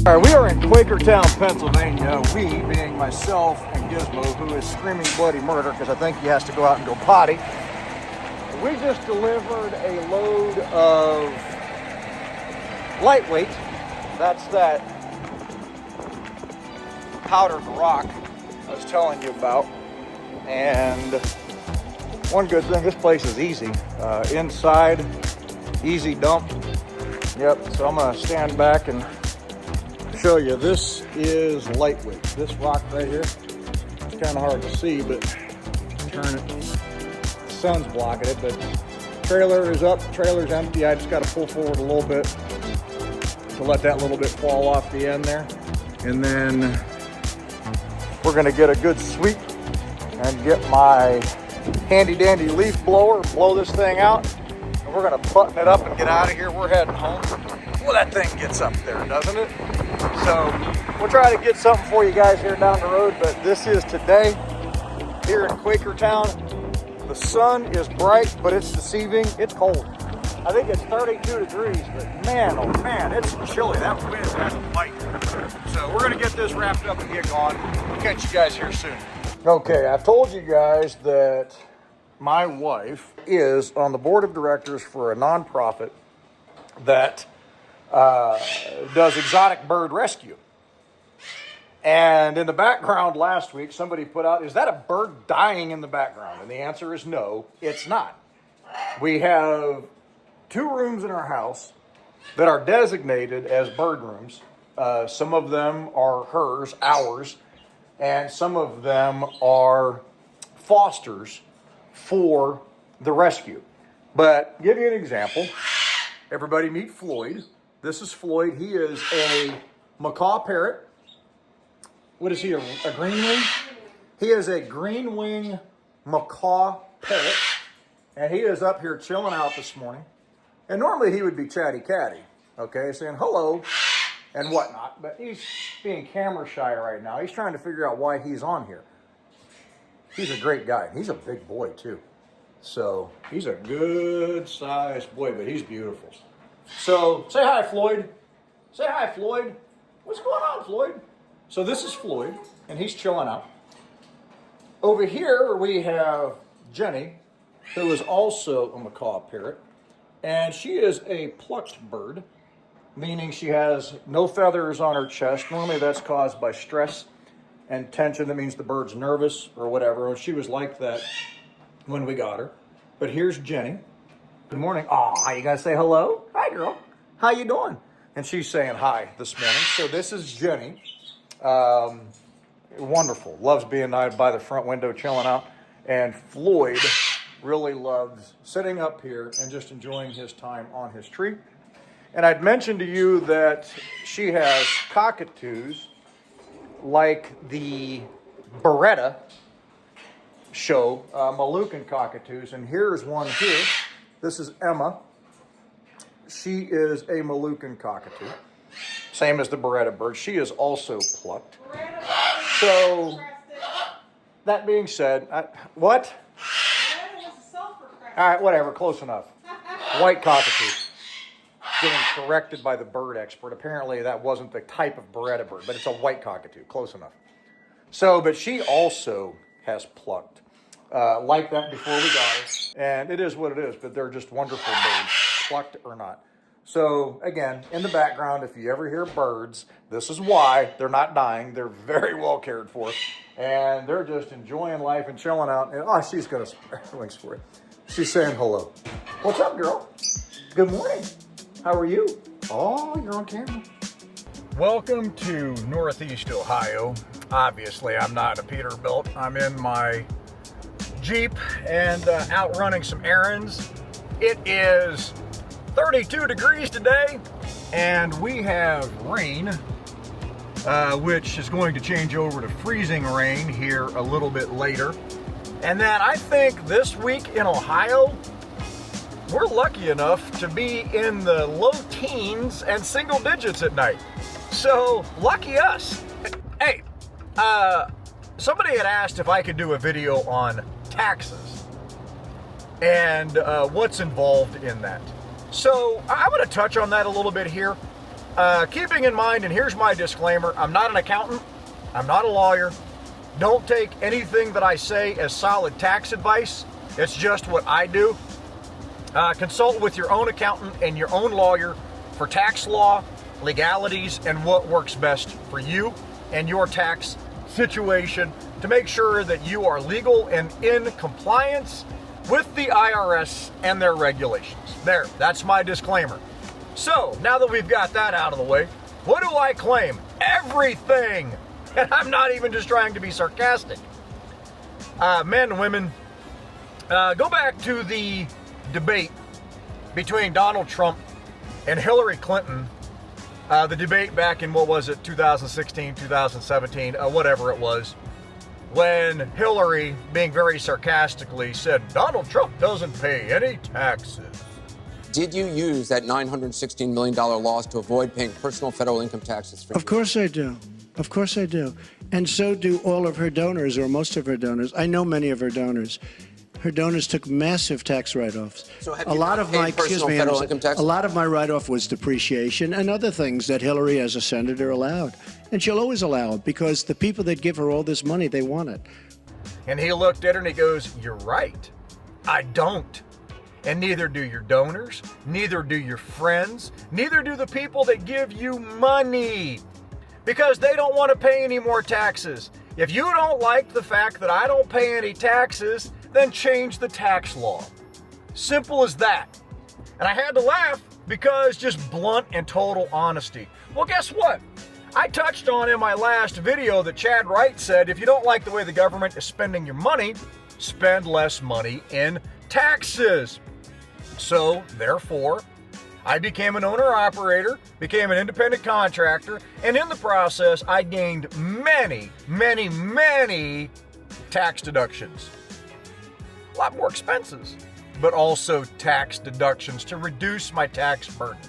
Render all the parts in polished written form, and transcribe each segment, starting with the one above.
All right, we are in Quakertown, Pennsylvania. We, being myself and Gizmo, who is screaming bloody murder because I think he has to go out and go potty. We just delivered a load of lightweight. That's that powdered rock I was telling you about. And one good thing, this place is easy. Inside, easy dump. Yep, so I'm gonna stand back and show you. This is lightweight. This rock right here, it's kind of hard to see, but turn it. The sun's blocking it, but trailer is up, trailer's empty. I just got to pull forward a little bit to let that little bit fall off the end there. And then we're gonna get a good sweep and get my handy dandy leaf blower, blow this thing out, and we're gonna button it up and get out of here. We're heading home. Well, that thing gets up there, doesn't it? So we'll try to get something for you guys here down the road, but this is today here in Quakertown. The sun is bright, but it's deceiving. It's cold. I think it's 32 degrees, but man, oh man, it's chilly. That wind has a bite. So we're gonna get this wrapped up and get going. We'll catch you guys here soon. Okay, I've told you guys that my wife is on the board of directors for a nonprofit that does exotic bird rescue. And in the background last week, somebody put out, is that a bird dying in the background? And the answer is no, it's not. We have 2 rooms in our house that are designated as bird rooms. Some of them are hers, ours, and some of them are fosters for the rescue. But give you an example. Everybody meet Floyd. This is Floyd. He is a macaw parrot. What is he, a green wing? He is a green wing macaw parrot. And he is up here chilling out this morning. And normally he would be chatty catty, okay, saying hello and whatnot. But he's being camera shy right now. He's trying to figure out why he's on here. He's a great guy. He's a big boy too. So he's a good sized boy, but he's beautiful. So say hi, Floyd. Say hi, Floyd. What's going on, Floyd? So this is Floyd, and he's chilling out. Over here we have Jenny, who is also a macaw parrot, and she is a plucked bird, meaning she has no feathers on her chest. Normally that's caused by stress and tension. That means the bird's nervous or whatever, and she was like that when we got her. But here's Jenny. Good morning. Aw, you gotta say hello? Hi, girl. How you doing? And she's saying hi this morning. So this is Jenny. Wonderful. Loves being by the front window chilling out. And Floyd really loves sitting up here and just enjoying his time on his tree. And I'd mentioned to you that she has cockatoos like the Beretta show, Moluccan cockatoos. And here's one here. This is Emma. She is a Moluccan cockatoo. Same as the Beretta bird. She is also plucked. So, that being said, what? All right, whatever, close enough. White cockatoo. Getting corrected by the bird expert. Apparently that wasn't the type of Beretta bird, but it's a white cockatoo. Close enough. So, but she also has plucked. Like that before we got her. And it is what it is, but they're just wonderful birds, plucked or not. So again, in the background, if you ever hear birds, this is why. They're not dying. They're very well cared for. And they're just enjoying life and chilling out. And she's got a spare wings for it. She's saying hello. What's up, girl? Good morning. How are you? Oh, you're on camera. Welcome to Northeast Ohio. Obviously, I'm not a Peterbilt. I'm in my Jeep and out running some errands. It is 32 degrees today, and we have rain, which is going to change over to freezing rain here a little bit later. And then I think this week in Ohio, we're lucky enough to be in the low teens and single digits at night. So lucky us. Hey, somebody had asked if I could do a video on taxes and what's involved in that. So I'm going to touch on that a little bit here. Keeping in mind, and here's my disclaimer, I'm not an accountant, I'm not a lawyer. Don't take anything that I say as solid tax advice. It's just what I do. Consult with your own accountant and your own lawyer for tax law, legalities, and what works best for you and your tax situation to make sure that you are legal and in compliance with the IRS and their regulations. There, that's my disclaimer. So, now that we've got that out of the way, what do I claim? Everything! And I'm not even just trying to be sarcastic. Men and women, go back to the debate between Donald Trump and Hillary Clinton. The debate back in, 2016, 2017, whatever it was, when Hillary, being very sarcastically, said, Donald Trump doesn't pay any taxes. Did you use that $916 million loss to avoid paying personal federal income taxes? Of course I do. Of course I do. And so do all of her donors, or most of her donors. I know many of her donors. Her donors took massive tax write-offs. So have a you lot not of paid my personal federal income taxes? A lot of my write-off was depreciation and other things that Hillary, as a senator, allowed. And she'll always allow it because the people that give her all this money, they want it. And he looked at her and he goes, you're right. I don't. And neither do your donors, neither do your friends, neither do the people that give you money. Because they don't want to pay any more taxes. If you don't like the fact that I don't pay any taxes, then change the tax law. Simple as that. And I had to laugh because just blunt and total honesty. Well, guess what? I touched on in my last video that Chad Wright said, if you don't like the way the government is spending your money, spend less money in taxes. So, therefore, I became an owner-operator, became an independent contractor, and in the process, I gained many, many, many tax deductions. A lot more expenses, but also tax deductions to reduce my tax burden.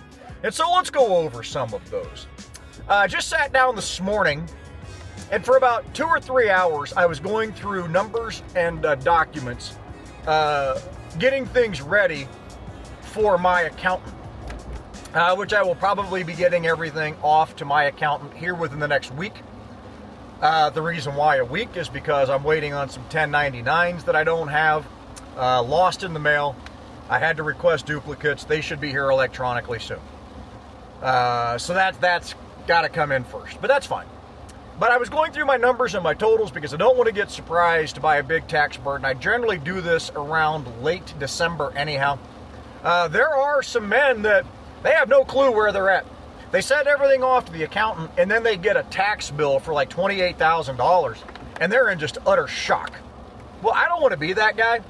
And so let's go over some of those. I just sat down this morning, and for about 2 or 3 hours, I was going through numbers and documents, getting things ready for my accountant, which I will probably be getting everything off to my accountant here within the next week. The reason why a week is because I'm waiting on some 1099s that I don't have, lost in the mail. I had to request duplicates. They should be here electronically soon. So that's got to come in first, but that's fine. But I was going through my numbers and my totals because I don't want to get surprised by a big tax burden. I generally do this around late December anyhow. There are some men that they have no clue where they're at. They send everything off to the accountant and then they get a tax bill for like $28,000 and they're in just utter shock. Well, I don't want to be that guy.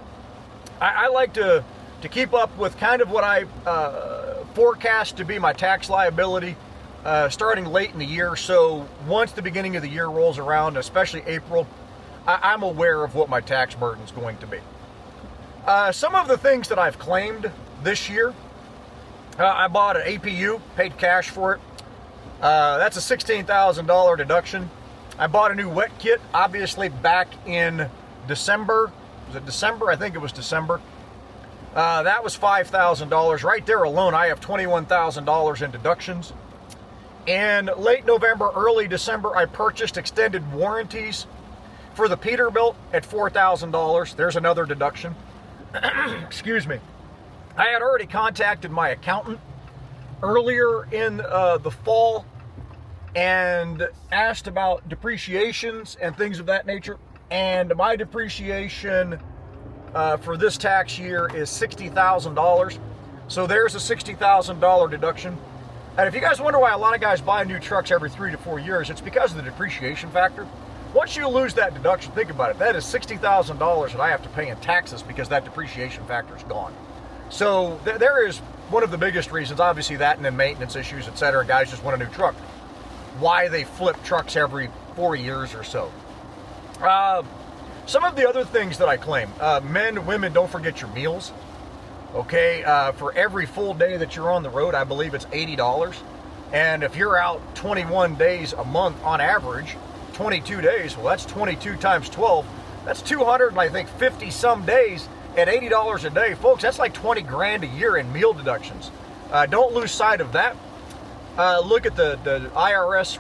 I like to keep up with kind of what I forecast to be my tax liability starting late in the year. So once the beginning of the year rolls around, especially April, I'm aware of what my tax burden is going to be. Some of the things that I've claimed this year, I bought an APU, paid cash for it. That's a $16,000 deduction. I bought a new wet kit, obviously back in December. Was it December? I think it was December. That was $5,000. Right there alone, I have $21,000 in deductions. And late November, early December, I purchased extended warranties for the Peterbilt at $4,000. There's another deduction. Excuse me. I had already contacted my accountant earlier in the fall and asked about depreciations and things of that nature. And my depreciation for this tax year is $60,000. So there's a $60,000 deduction. And if you guys wonder why a lot of guys buy new trucks every 3 to 4 years, it's because of the depreciation factor. Once you lose that deduction, think about it. That is $60,000 that I have to pay in taxes because that depreciation factor is gone. So there is one of the biggest reasons, obviously that and then maintenance issues, etc. Guys just want a new truck. Why they flip trucks every 4 years or so. Some of the other things that I claim, men, women, don't forget your meals. Okay, for every full day that you're on the road, I believe it's $80. And if you're out 21 days a month on average, 22 days, well, that's 22 times 12. That's 250 some days at $80 a day. Folks, that's like 20 grand a year in meal deductions. Don't lose sight of that. look at the IRS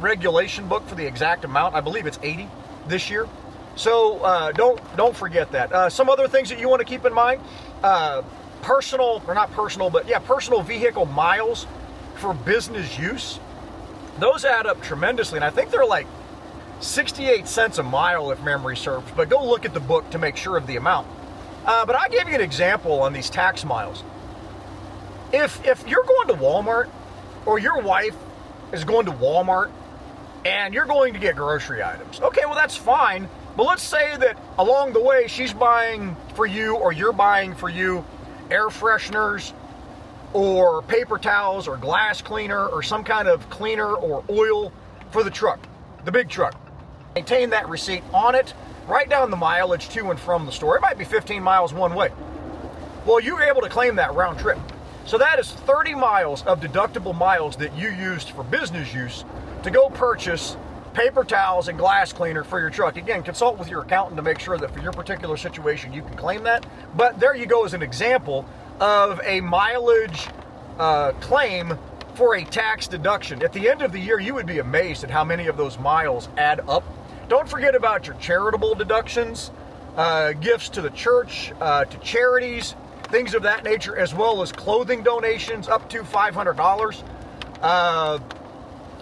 regulation book for the exact amount. I believe it's 80 this year. So don't forget that. Some other things that you want to keep in mind: personal vehicle miles for business use. Those add up tremendously, and I think they're like 68 cents a mile if memory serves. But go look at the book to make sure of the amount. But I gave you an example on these tax miles. If you're going to Walmart, or your wife is going to Walmart, and you're going to get grocery items, okay, well, that's fine. But let's say that along the way she's buying for you, or you're buying for you, air fresheners or paper towels or glass cleaner or some kind of cleaner or oil for the truck, the big truck. Maintain that receipt on it. Write down the mileage to and from the store. It might be 15 miles one way. Well, you're able to claim that round trip. So that is 30 miles of deductible miles that you used for business use to go purchase paper towels and glass cleaner for your truck. Again, consult with your accountant to make sure that for your particular situation you can claim that. But there you go as an example of a mileage claim for a tax deduction. At the end of the year, you would be amazed at how many of those miles add up. Don't forget about your charitable deductions, gifts to the church, to charities, things of that nature, as well as clothing donations up to $500.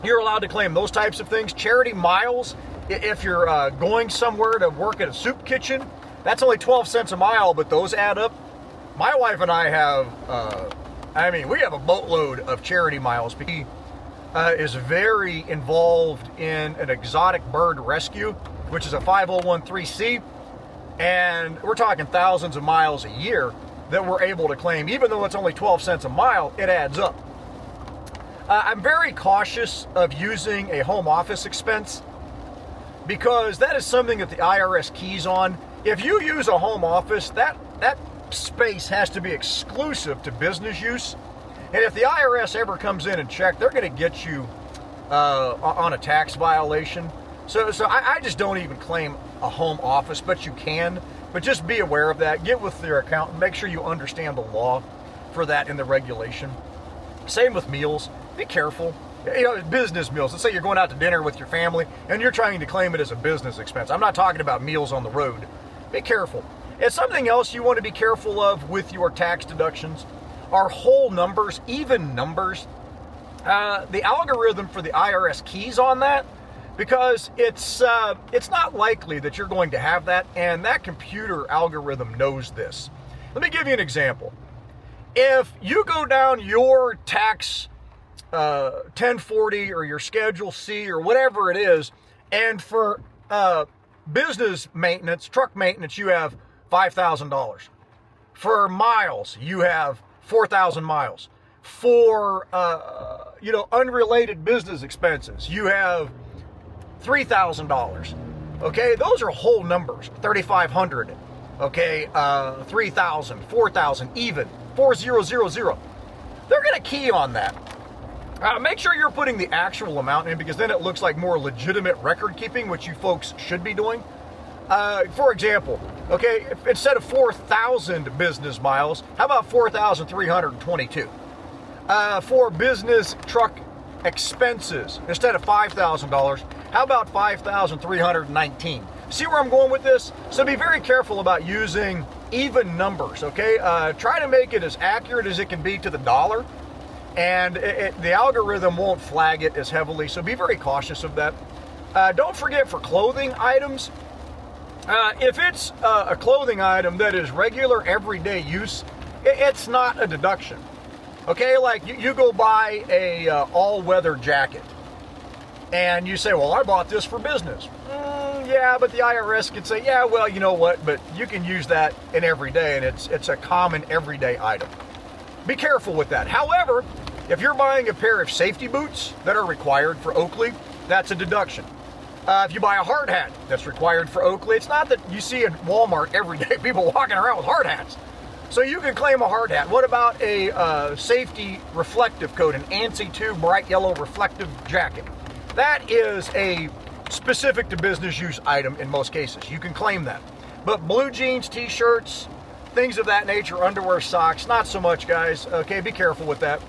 You're allowed to claim those types of things. Charity miles, if you're going somewhere to work at a soup kitchen, that's only 12 cents a mile, but those add up. My wife and I have, we have a boatload of charity miles. He is very involved in an exotic bird rescue, which is a 501(c), and we're talking thousands of miles a year that we're able to claim. Even though it's only 12 cents a mile, it adds up. I'm very cautious of using a home office expense because that is something that the IRS keys on. If you use a home office, that space has to be exclusive to business use. And if the IRS ever comes in and check, they're going to get you on a tax violation. So I just don't even claim a home office, but you can. But just be aware of that. Get with your accountant. Make sure you understand the law for that in the regulation. Same with meals. Be careful. Business meals. Let's say you're going out to dinner with your family and you're trying to claim it as a business expense. I'm not talking about meals on the road. Be careful. And something else you want to be careful of with your tax deductions are whole numbers, even numbers. The algorithm for the IRS keys on that because it's not likely that you're going to have that, and that computer algorithm knows this. Let me give you an example. If you go down your tax 1040 or your Schedule C or whatever it is, and for business maintenance, truck maintenance, you have $5,000. For miles, you have 4,000 miles. For unrelated business expenses, you have $3,000. Okay, those are whole numbers. 3,500. Okay, 3,000, 4,000, even 4,000. They're going to key on that. Make sure you're putting the actual amount in, because then it looks like more legitimate record keeping, which you folks should be doing. For example, okay, instead of 4,000 business miles, how about 4,322? For business truck expenses, instead of $5,000, how about 5,319? See where I'm going with this? So be very careful about using even numbers, okay? Try to make it as accurate as it can be to the dollar, and the algorithm won't flag it as heavily, so be very cautious of that. Don't forget, for clothing items, if it's a clothing item that is regular everyday use, it's not a deduction. Okay, like you go buy a all-weather jacket and you say, well, I bought this for business. Yeah, but the IRS could say, yeah, well, you know what, but you can use that in every day, and it's a common everyday item. Be careful with that. However, if you're buying a pair of safety boots that are required for Oakley, that's a deduction. If you buy a hard hat that's required for Oakley, it's not that you see in Walmart every day people walking around with hard hats. So you can claim a hard hat. What about a safety reflective coat, an ANSI 2 bright yellow reflective jacket? That is a specific to business use item in most cases. You can claim that. But blue jeans, t-shirts, things of that nature, underwear, socks, not so much, guys. Okay, be careful with that.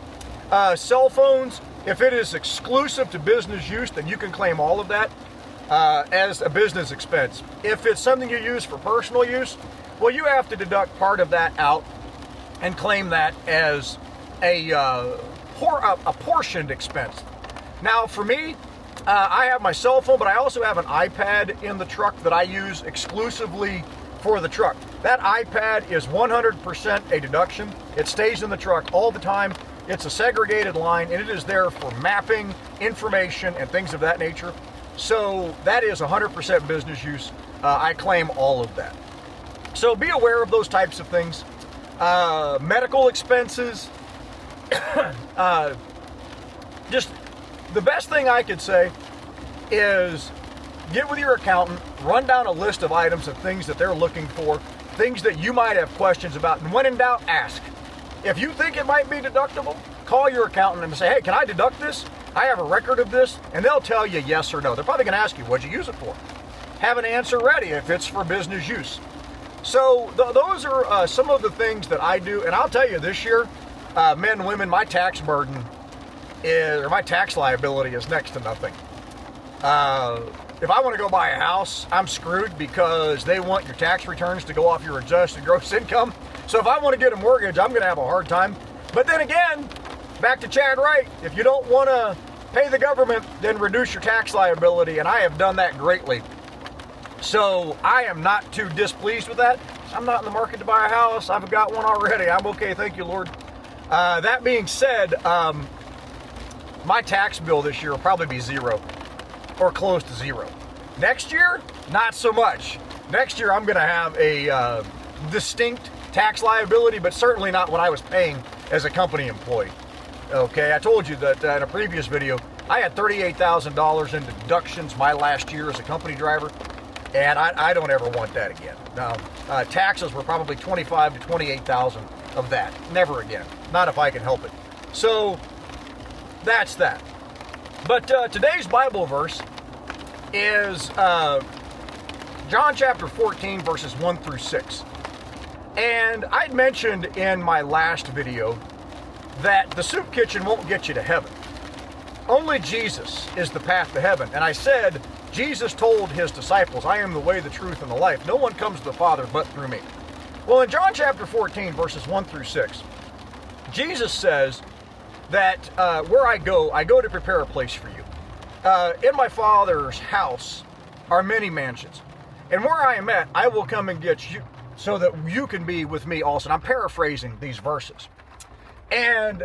Cell phones, if it is exclusive to business use, then you can claim all of that as a business expense. If it's something you use for personal use, well, you have to deduct part of that out and claim that as a portioned expense. Now, for me, I have my cell phone, but I also have an iPad in the truck that I use exclusively for the truck. That iPad is 100% a deduction. It stays in the truck all the time. It's a segregated line, and it is there for mapping, information, and things of that nature. So that is 100% business use. I claim all of that. So be aware of those types of things. Medical expenses. Just the best thing I could say is get with your accountant, run down a list of items of things that they're looking for, things that you might have questions about, and when in doubt, ask. If you think it might be deductible, call your accountant and say, hey, can I deduct this? I have a record of this, and they'll tell you yes or no. They're probably going to ask you, what'd you use it for? Have an answer ready if it's for business use. So those are some of the things that I do, and I'll tell you this year, men and women, my tax burden is, or my tax liability is next to nothing. If I want to go buy a house, I'm screwed because they want your tax returns to go off your adjusted gross income. So if I want to get a mortgage, I'm going to have a hard time. But then again, back to Chad Wright, if you don't want to pay the government, then reduce your tax liability, and I have done that greatly. So I am not too displeased with that. I'm not in the market to buy a house. I've got one already. I'm okay, thank you, Lord. That being said, my tax bill this year will probably be zero or close to zero. Next year, not so much. Next year, I'm going to have a distinct tax liability, but certainly not what I was paying as a company employee. Okay, I told you that in a previous video, I had $38,000 in deductions my last year as a company driver, and I don't ever want that again. Now, taxes were probably $25,000 to $28,000 of that. Never again. Not if I can help it. So, that's that. But today's Bible verse is John chapter 14, verses 1 through 6. And I'd mentioned in my last video that the soup kitchen won't get you to heaven. Only Jesus is the path to heaven. And I said, Jesus told his disciples, I am the way, the truth, and the life. No one comes to the Father but through me. Well, in John chapter 14, verses 1 through 6, Jesus says that where I go to prepare a place for you. In my Father's house are many mansions. And where I am at, I will come and get you, so that you can be with me also. And I'm paraphrasing these verses. And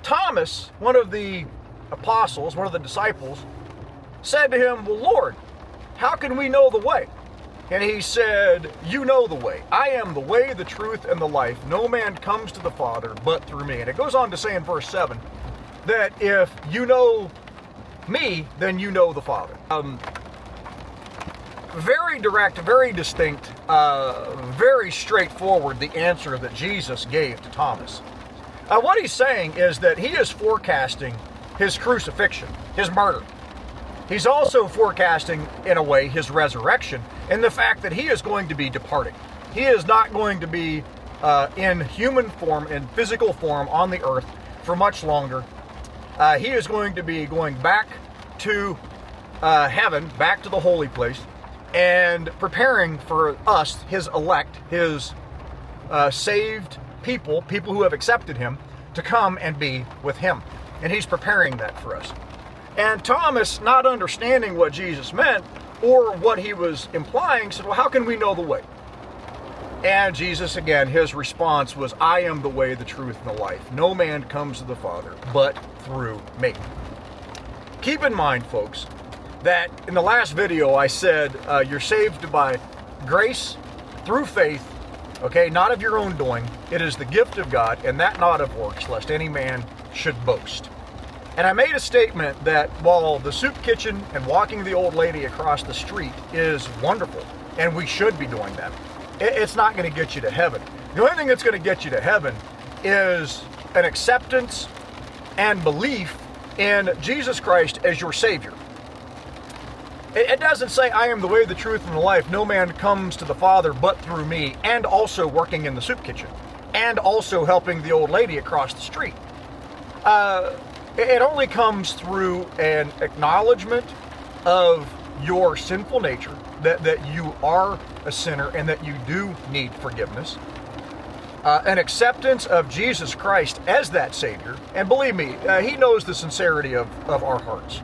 Thomas, one of the apostles, one of the disciples, said to him, well, Lord, how can we know the way? And he said, you know the way. I am the way, the truth, and the life. No man comes to the Father but through me. And it goes on to say in verse 7 that if you know me, then you know the Father. Very direct, very distinct, very straightforward, the answer that Jesus gave to Thomas. What he's saying is that he is forecasting his crucifixion, his murder. He's also forecasting, in a way, his resurrection and the fact that he is going to be departing. He is not going to be in human form, in physical form on the earth for much longer. He is going to be going back to heaven, back to the holy place, and preparing for us, his elect, his saved people who have accepted him, to come and be with him. And he's preparing that for us. And Thomas, not understanding what Jesus meant or what he was implying, said, well, how can we know the way? And Jesus, again, his response was, I am the way, the truth, and the life. No man comes to the Father but through me. Keep in mind, folks, that in the last video I said you're saved by grace through faith, okay, not of your own doing. It is the gift of God, and that not of works, lest any man should boast. And I made a statement that while the soup kitchen and walking the old lady across the street is wonderful, and we should be doing that, it's not going to get you to heaven. The only thing that's going to get you to heaven is an acceptance and belief in Jesus Christ as your Savior. It doesn't say, I am the way, the truth, and the life. No man comes to the Father but through me, and also working in the soup kitchen. and also helping the old lady across the street. It only comes through an acknowledgement of your sinful nature, that you are a sinner and that you do need forgiveness, an acceptance of Jesus Christ as that Savior, and believe me, He knows the sincerity of our hearts,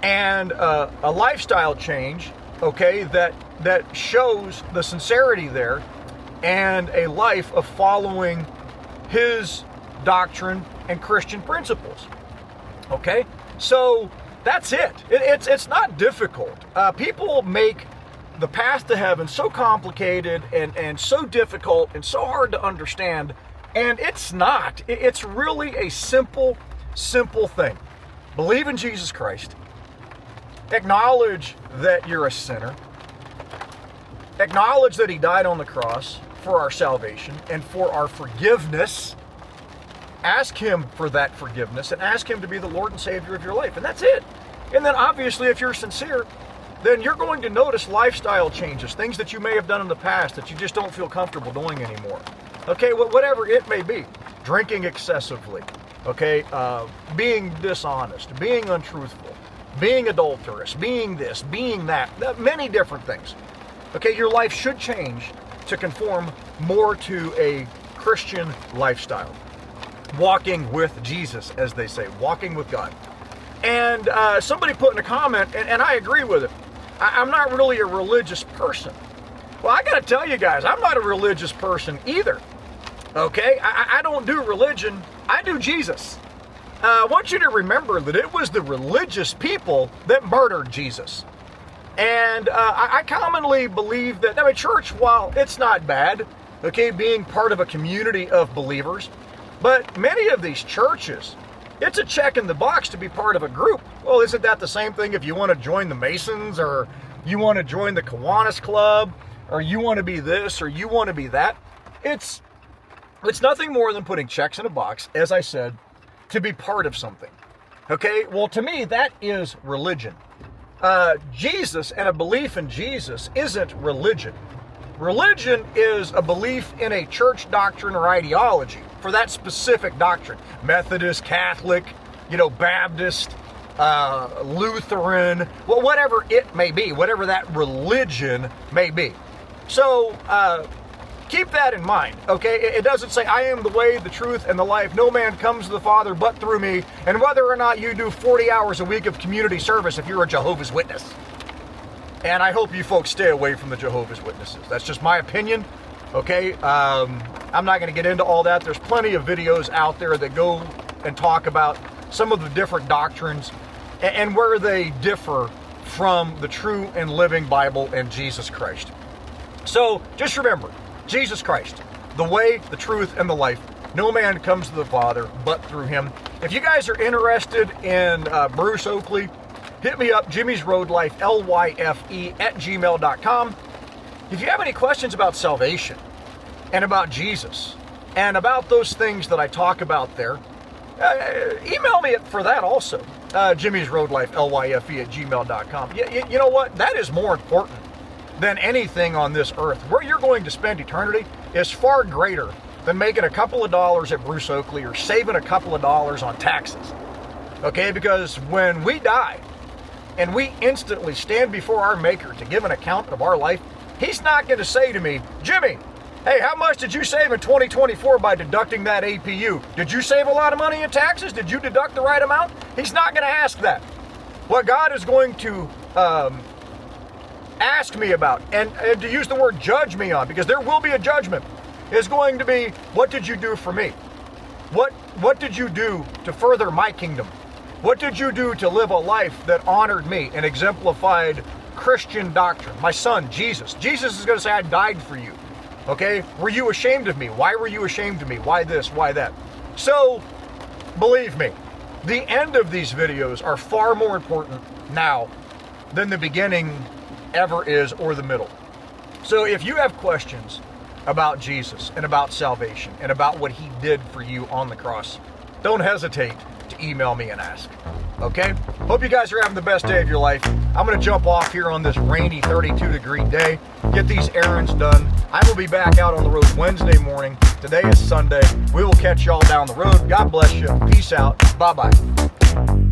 and a lifestyle change, okay, that shows the sincerity there, and a life of following His doctrine and Christian principles. Okay, so that's it. It's not difficult. People make the path to heaven so complicated and so difficult and so hard to understand, and it's not. It's really a simple thing. Believe in Jesus Christ. Acknowledge that you're a sinner. Acknowledge that He died on the cross for our salvation and for our forgiveness. Ask Him for that forgiveness and ask Him to be the Lord and Savior of your life, and that's it. And then obviously, if you're sincere, then you're going to notice lifestyle changes, things that you may have done in the past that you just don't feel comfortable doing anymore. Okay, whatever it may be. Drinking excessively, okay, being dishonest, being untruthful, being adulterous, being this, being that, many different things. Okay, your life should change to conform more to a Christian lifestyle. Walking with Jesus, as they say, walking with God. And somebody put in a comment, and I agree with it, I'm not really a religious person. Well, I got to tell you guys, I'm not a religious person either. Okay, I don't do religion, I do Jesus. I want you to remember that it was the religious people that murdered Jesus. And I commonly believe that, church, while it's not bad, okay, being part of a community of believers, but many of these churches, it's a check in the box to be part of a group. Well, isn't that the same thing if you want to join the Masons, or you want to join the Kiwanis Club, or you want to be this, or you want to be that? It's nothing more than putting checks in a box, as I said, to be part of something. Okay, well, to me, that is religion. Jesus and a belief in Jesus isn't religion. Religion is a belief in a church doctrine or ideology for that specific doctrine. Methodist, Catholic, Baptist, Lutheran, well, whatever it may be, whatever that religion may be. So, keep that in mind, okay? It doesn't say, I am the way, the truth, and the life. No man comes to the Father but through me. And whether or not you do 40 hours a week of community service if you're a Jehovah's Witness. And I hope you folks stay away from the Jehovah's Witnesses. That's just my opinion, okay? I'm not going to get into all that. There's plenty of videos out there that go and talk about some of the different doctrines and where they differ from the true and living Bible and Jesus Christ. So just remember, Jesus Christ, the way, the truth, and the life. No man comes to the Father but through Him. If you guys are interested in Bruce Oakley, hit me up, jimmysroadlyfe, LYFE, @gmail.com. If you have any questions about salvation and about Jesus and about those things that I talk about there, email me for that also. jimmysroadlyfe, LYFE, @gmail.com. You know what? That is more important than anything on this earth. Where you're going to spend eternity is far greater than making a couple of dollars at Bruce Oakley or saving a couple of dollars on taxes. Okay, because when we die and we instantly stand before our Maker to give an account of our life, He's not going to say to me, Jimmy, hey, how much did you save in 2024 by deducting that APU? Did you save a lot of money in taxes? Did you deduct the right amount? He's not going to ask that. What God is going to ask me about, and to use the word judge me on, because there will be a judgment, is going to be, what did you do for me? What did you do to further my kingdom? What did you do to live a life that honored me and exemplified Christian doctrine? My son, Jesus. Jesus is going to say, I died for you. Okay? Were you ashamed of me? Why were you ashamed of me? Why this? Why that? So, believe me, the end of these videos are far more important now than the beginning ever is, or the middle. So if you have questions about Jesus and about salvation and about what He did for you on the cross, don't hesitate to email me and ask. Okay? Hope you guys are having the best day of your life. I'm gonna jump off here on this rainy 32-degree day, get these errands done. I will be back out on the road Wednesday morning. Today is Sunday. We will catch y'all down the road. God bless you. Peace out. Bye-bye.